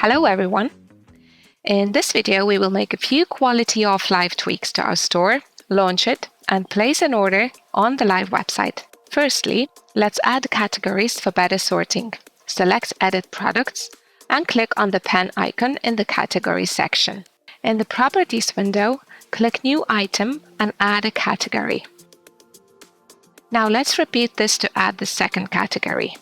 Hello everyone! In this video we will make a few quality of live tweaks to our store, launch it and place an order on the live website. Firstly, let's add categories for better sorting. Select Edit Products and click on the pen icon in the Category section. In the Properties window, click New Item and add a category. Now let's repeat this to add the second category.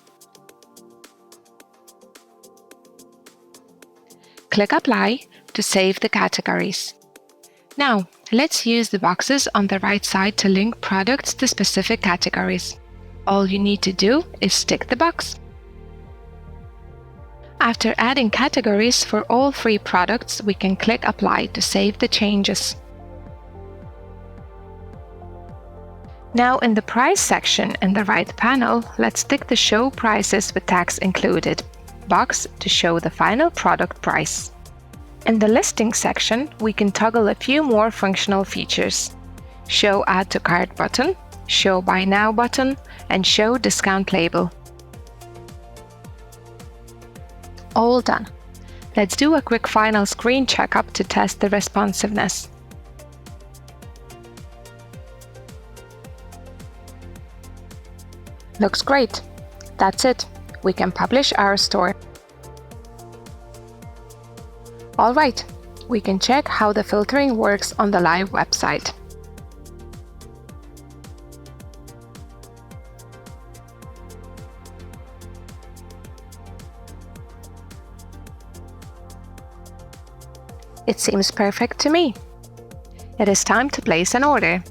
Click Apply to save the categories. Now, let's use the boxes on the right side to link products to specific categories. All you need to do is tick the box. After adding categories for all 3 products, we can click Apply to save the changes. Now in the Price section in the right panel, let's tick the Show Prices with Tax Included box to show the final product price. In the Listing section, we can toggle a few more functional features. Show Add to Cart button, Show Buy Now button, and Show Discount label. All done. Let's do a quick final screen checkup to test the responsiveness. Looks great. That's it. We can publish our store. Alright, we can check how the filtering works on the live website. It seems perfect to me. It is time to place an order.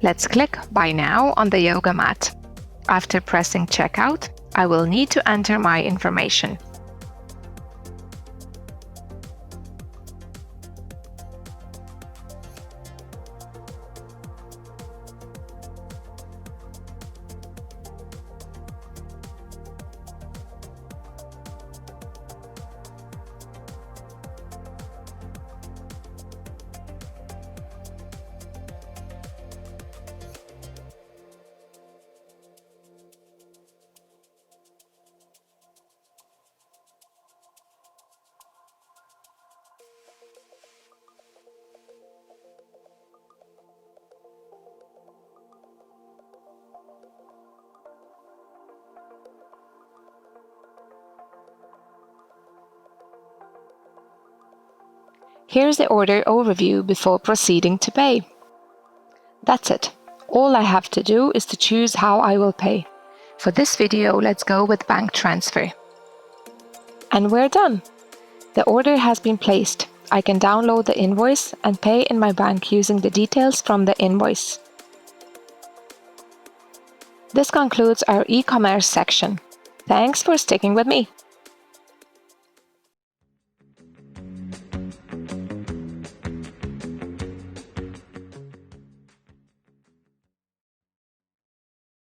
Let's click Buy Now on the yoga mat. After pressing Checkout, I will need to enter my information. Here's the order overview before proceeding to pay. That's it. All I have to do is to choose how I will pay. For this video, let's go with bank transfer. And we're done. The order has been placed. I can download the invoice and pay in my bank using the details from the invoice. This concludes our e-commerce section. Thanks for sticking with me.